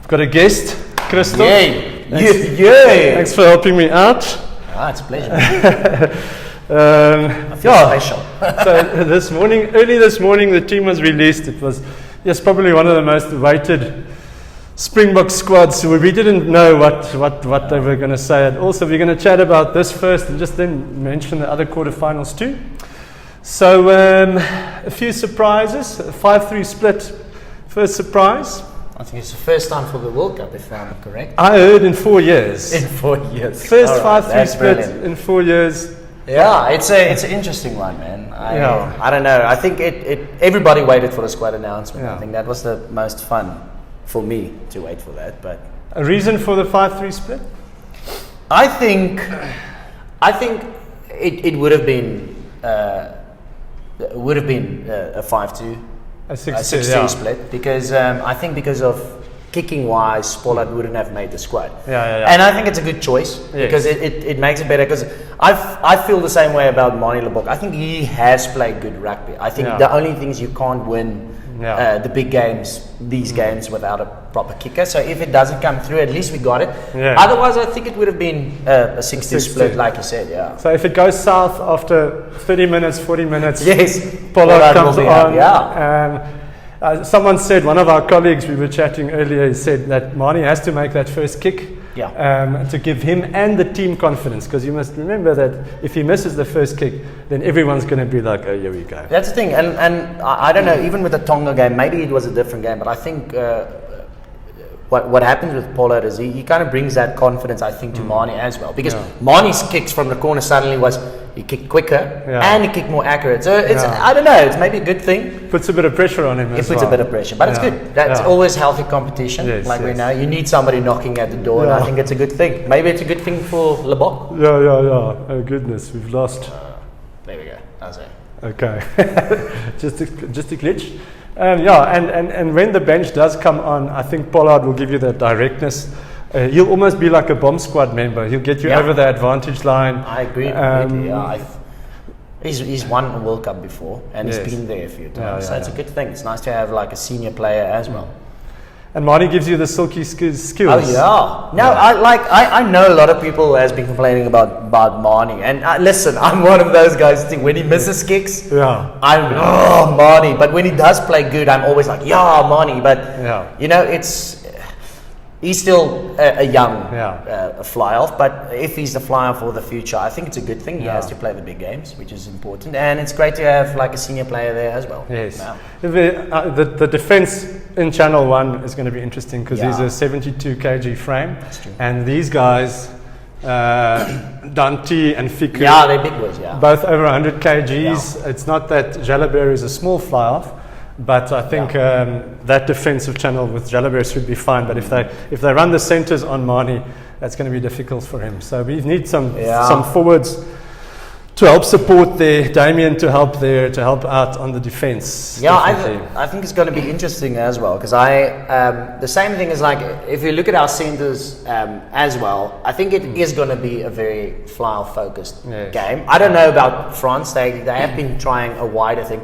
got a guest, Christoph. Yay! Thanks for helping me out. It's a pleasure. I feel special. So early this morning, the team was released. It was probably one of the most awaited Springboks squads. So we didn't know what they were going to say. And also, we're going to chat about this first and just then mention the other quarterfinals too. So a few surprises. A 5-3 split. First surprise. I think it's the first time for the World Cup, if I'm correct. I heard in 4 years. In 4 years. First 5-3 split in 4 years. Yeah, it's an interesting one, man. I don't know. I think everybody waited for the squad announcement. I think that was the most fun for me to wait for that. But a reason for the 5-3 split? I think it would have been a 5-2. A 6-2 split because I think because of kicking wise, Pollard wouldn't have made the squad. And I think it's a good choice because it makes it better. Because I feel the same way about Manie Lebok. I think he has played good rugby. I think the only things you can't win the big games, these games without a proper kicker. So if it doesn't come through, at least we got it. Otherwise, I think it would have been a 6-2 split, like you said. So if it goes south after 30 minutes, 40 minutes, Pollard comes on. Someone said, one of our colleagues, we were chatting earlier, he said that Manie has to make that first kick to give him and the team confidence, because you must remember that if he misses the first kick, then everyone's going to be like, oh, here we go. That's the thing, and I don't know, even with the Tonga game, maybe it was a different game, but I think what happens with Pollard is he kind of brings that confidence, I think, to Manie as well, because Manie's kicks from the corner suddenly was he kicked quicker and he kicked more accurate. So it's I don't know, it's maybe a good thing. Puts a bit of pressure on him. It puts a bit of pressure, but it's good. That's always healthy competition. We know you need somebody knocking at the door, and I think it's a good thing. Maybe it's a good thing for Lebok. Yeah. Oh goodness, we've lost. There we go. That's it. Okay, just a glitch. And when the bench does come on, I think Pollard will give you that directness. He'll almost be like a bomb squad member. He'll get you over the advantage line. I agree completely. He's won a World Cup before, and he's been there a few times. So it's a good thing. It's nice to have like a senior player as well. And Manie gives you the silky skills. Oh yeah. No, I know a lot of people has been complaining about Manie, and listen, I'm one of those guys. When he misses kicks, I'm Manie. But when he does play good, I'm always like, Manie. But you know, he's still a young fly-off, but if he's the fly-off for the future, I think it's a good thing. He has to play the big games, which is important, and it's great to have like a senior player there as well. Yes. The defense in Channel 1 is going to be interesting because he's a 72 kg frame. That's true. And these guys, Dante and Fiku, they're big boys, both over 100 kgs. It's not that Jalabert is a small fly-off, but I think that defensive channel with Jalabert should be fine. But if they run the centres on Manie, that's going to be difficult for him. So we need some forwards to help support there, Damien to help out on the defence. I think it's going to be interesting as well, because the same thing is like if you look at our centres as well, I think it is going to be a very fly-off focused game. I don't know about France. They have been trying a wider thing.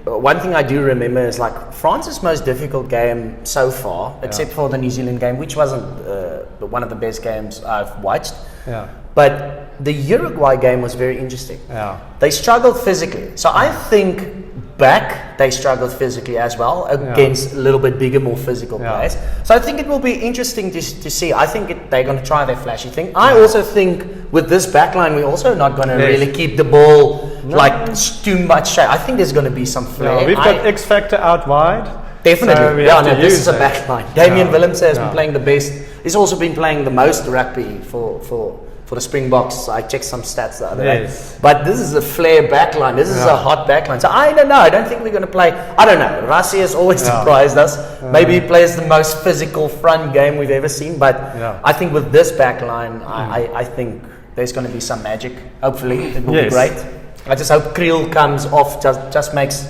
One thing I do remember is like France's most difficult game so far, except for the New Zealand game, which wasn't one of the best games I've watched. But the Uruguay game was very interesting. They struggled physically. So I think they struggled physically as well against a little bit bigger, more physical players. So I think it will be interesting to see. I think they're going to try their flashy thing. I also think with this backline, we're also not going to really keep the ball like too much shape. I think there's going to be some flair. We've got X Factor out wide. Definitely. This is a backline. Damien Willems has been playing the best. He's also been playing the most rugby for the Springboks. I checked some stats the other day. But this is a flair backline. This is a hot backline. So I don't know. I don't think we're going to play. I don't know. Rassi has always surprised us. Maybe he plays the most physical front game we've ever seen. But I think with this backline, I think there's going to be some magic. Hopefully, it will be great. I just hope Kriel comes off. Just makes.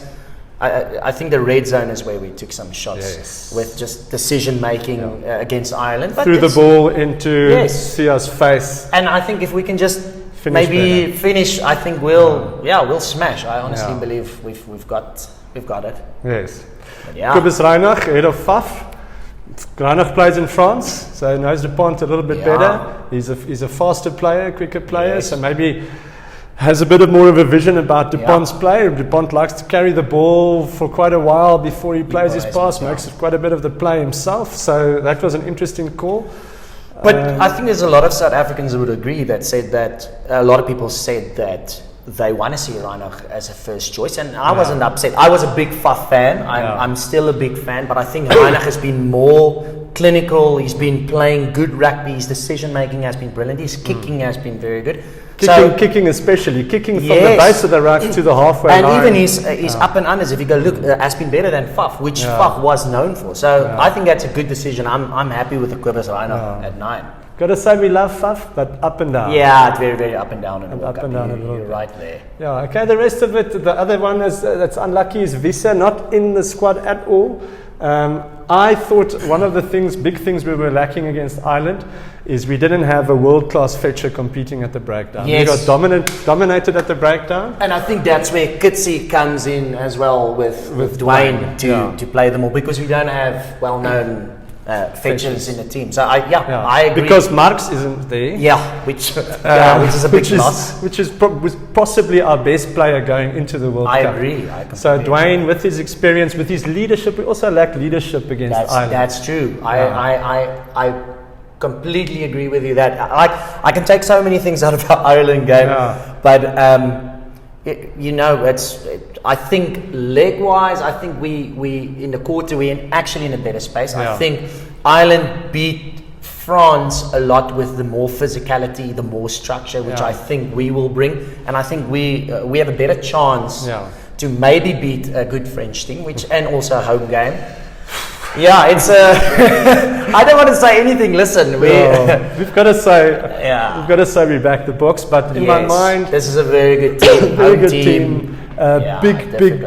I think the red zone is where we took some shots with just decision making against Ireland. But threw the ball into Sia's face. And I think if we can just finish, I think we'll smash. I honestly believe we've got we've got it. Yes. But yeah. Kobus Reinach, head of FAF. Reinach plays in France, so he knows DuPont a little bit better. He's a faster player, quicker player, so maybe has a bit of more of a vision about DuPont's play. DuPont likes to carry the ball for quite a while before he plays his pass, makes quite a bit of the play himself, so that was an interesting call. But I think there's a lot of South Africans who would agree that said that, a lot of people said that they want to see Reinach as a first choice, and I wasn't upset. I was a big Faf fan. I'm still a big fan, but I think Reinach has been more clinical. He's been playing good rugby. His decision making has been brilliant. His kicking has been very good. Kicking especially, kicking from the base of the ruck to the halfway line. And even his up and unders, if you go look, has been better than Faf, which Faf was known for. So I think that's a good decision. I'm happy with the Kobus Reinach at 9. Gotta say we love Faf, but up and down. Yeah, it's very, very up and down. Up and down a little You're right there. Yeah, okay, the rest of it, the other one that's unlucky is Visa, not in the squad at all. I thought one of the big things we were lacking against Ireland is we didn't have a world-class fetcher competing at the breakdown. Yes. We got dominated at the breakdown. And I think that's where Kitsy comes in as well with Dwayne to play them all, because we don't have well-known fetchers in the team. So I agree. Because Marx isn't there. Which is a big loss. Which was possibly our best player going into the World Cup. I agree. So Dwayne, with his experience, with his leadership, we also lack leadership against Ireland. That's true. I completely agree with you. That I can take so many things out of our Ireland game, but I think leg-wise, I think we in the quarter we're actually in a better space. I think Ireland beat France a lot with the more physicality, the more structure, which I think we will bring, and I think we have a better chance to maybe beat a good French team, and also a home game. Yeah, it's I don't want to say anything. Listen, we've got to say we back the Boks, but in my mind, this is a very good team. Very good team.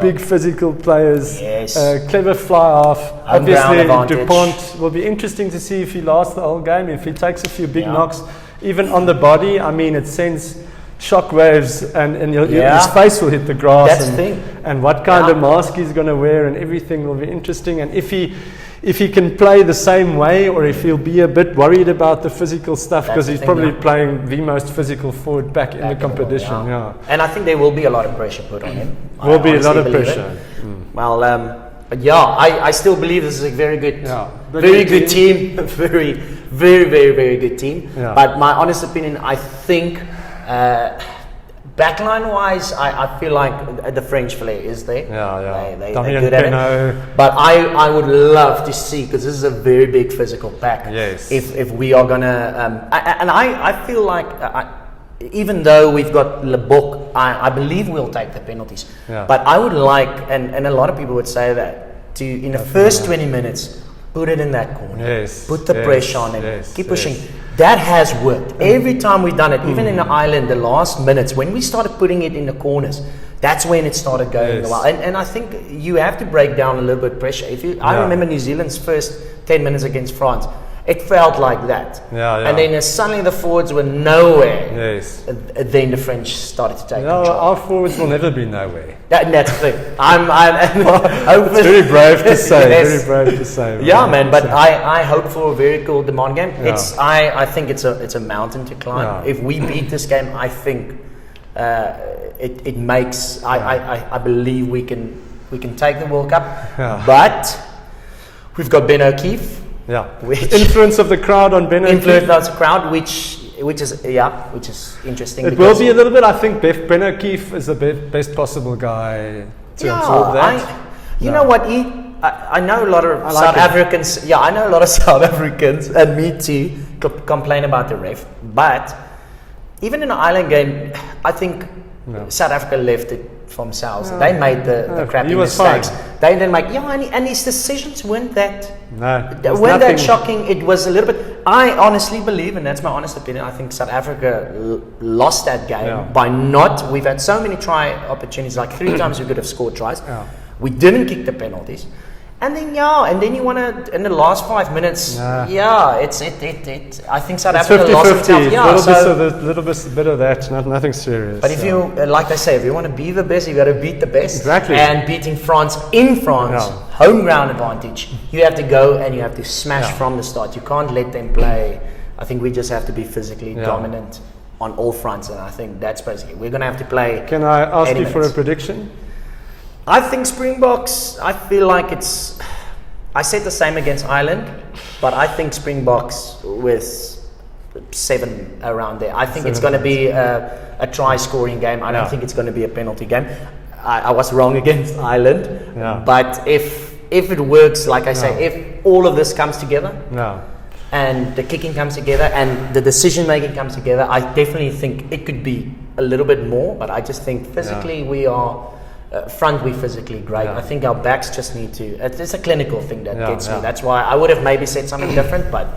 Big physical players. Yes. Clever fly off. Obviously, advantage. DuPont will be interesting to see if he lasts the whole game. If he takes a few big knocks, even on the body. I mean, it sends shock waves, and his face will hit the grass. That's the thing. And what kind of mask he's going to wear, and everything will be interesting. And if he can play the same way, or if he'll be a bit worried about the physical stuff, because he's probably playing the most physical forward back in the competition. And I think there will be a lot of pressure put on him. Will be a lot of pressure. Well, I still believe this is a very good, very good team. Very, very, very, very good team. But my honest opinion, I think backline wise, I feel like the French flair is there. They're good at it. But I would love to see, because this is a very big physical pack. Yes. If we are gonna, I feel like even though we've got Le Boc, I believe we'll take the penalties. But I would like, and a lot of people would say that, to in the first 20 minutes, put it in that corner. Put the pressure on him. Keep pushing. That has worked. Every time we've done it, even in the island, the last minutes, when we started putting it in the corners, that's when it started going well. And I think you have to break down a little bit pressure. I remember New Zealand's first 10 minutes against France. It felt like that. And then suddenly the forwards were nowhere. Then the French started to take control. Our forwards will never be nowhere. That's the thing. It's very brave to say. Very brave to say. Man. But I hope for a very cool demand game. I think it's a mountain to climb. If we beat this game, I think it makes. I believe we can take the World Cup. But we've got Ben O'Keefe. Influence of the crowd on Ben O'Keefe. Influence of the crowd, which is interesting. It will be a little bit. I think Ben O'Keefe is the best possible guy to absorb that. You know what? I know a lot of South Africans. I know a lot of South Africans, and me too, complain about the ref. But even in an island game, I think South Africa left it for themselves. They made the crappy mistakes. They didn't make. And his decisions weren't that. Weren't that shocking. It was a little bit. I honestly believe, and that's my honest opinion, I think South Africa lost that game by not. We've had so many try opportunities, like 3 times we could have scored tries. We didn't kick the penalties, And then you want to, in the last 5 minutes, I think South Africa lost themselves. A little bit of that, nothing serious. But if you, like I say, if you want to be the best, you got to beat the best. Exactly. And beating France in France, home ground advantage, you have to go and you have to smash from the start. You can't let them play. I think we just have to be physically dominant on all fronts, and I think that's basically, we're going to have to play. Can I ask you for a prediction? I think Springboks, I feel like I said the same against Ireland, but I think Springboks with 7 around there. I think it's going to be a try scoring game. I don't think it's going to be a penalty game. I was wrong against Ireland, but if it works, like I say, if all of this comes together, and the kicking comes together and the decision making comes together, I definitely think it could be a little bit more, but I just think physically we are front, we physically great. I think our backs just need to, it's a clinical thing that gets me. That's why I would have maybe said something different, but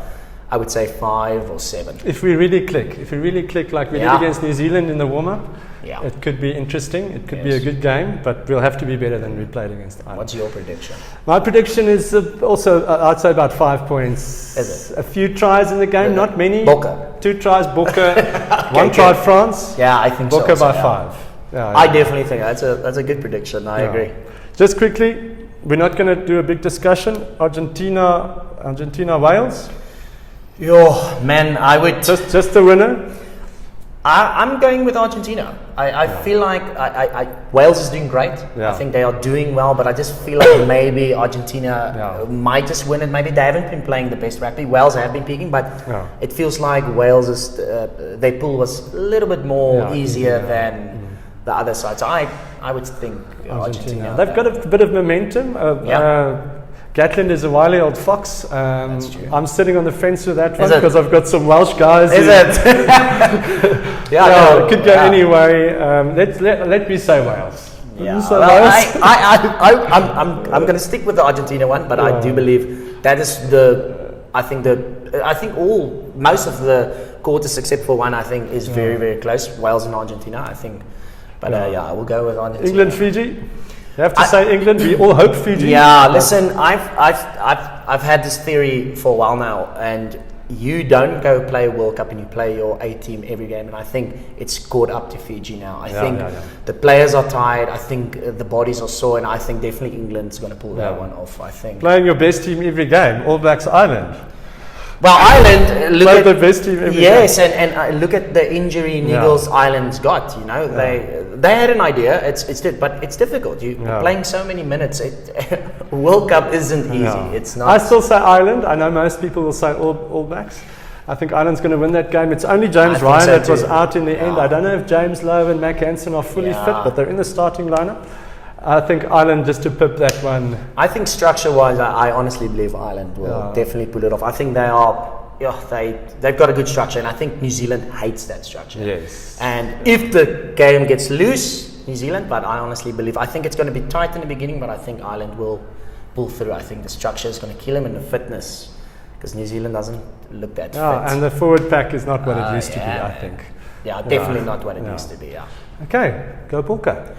I would say 5 or 7. If we really click like we did against New Zealand in the warm-up, it could be interesting. It could be a good game, but we'll have to be better than we played against Ireland. What's your prediction? My prediction is also, I'd say about 5 points. Is it? A few tries in the game, not many. Boca. 2 tries, Boca. 1 try, France. Yeah, I think Boca so. by 5. I definitely think that's a good prediction. I agree. Just quickly, we're not going to do a big discussion. Argentina, Wales. Man, I would just the winner. I'm going with Argentina. I feel like Wales is doing great. I think they are doing well, but I just feel like maybe Argentina might just win it. Maybe they haven't been playing the best rugby. Wales have been peaking, but it feels like Wales is their pool was a little bit more easier than the other side. So I would think Argentina. They've got a bit of momentum. Gatland is a wily old fox. That's true. I'm sitting on the fence with that one because I've got some Welsh guys. Is it? It could go anyway. Let me say Wales. I'm going to stick with the Argentina one, but I do believe that is most of the quarters except for one, I think, is very, very close. Wales and Argentina, I think. But I will go with Argentina. England, Fiji. You have to say England. We all hope Fiji. Yeah, listen, I've had this theory for a while now, and you don't go play a World Cup and you play your A team every game, and I think it's caught up to Fiji now. I think the players are tired. I think the bodies are sore, and I think definitely England's going to pull that one off. I think playing your best team every game. All Blacks Ireland. Well, Ireland look at the best team every game. And look at the injury Niggles Ireland's got. You know, they had an idea. But it's difficult. You're playing so many minutes. World Cup isn't easy. It's not. I still say Ireland. I know most people will say all Blacks. I think Ireland's going to win that game. It's only James Ryan that was out in the end. I don't know if James Lowe and Mac Hansen are fully fit, but they're in the starting lineup. I think Ireland, just to pip that one. I think structure-wise, I honestly believe Ireland will definitely pull it off. I think they are, they've got a good structure, and I think New Zealand hates that structure. Yes. And if the game gets loose, New Zealand, but I honestly believe, I think it's going to be tight in the beginning, but I think Ireland will pull through. I think the structure is going to kill them, and the fitness, because New Zealand doesn't look that fit. And the forward pack is not what it used to be, I think. Yeah, definitely not what it used to be, Okay, go Polka.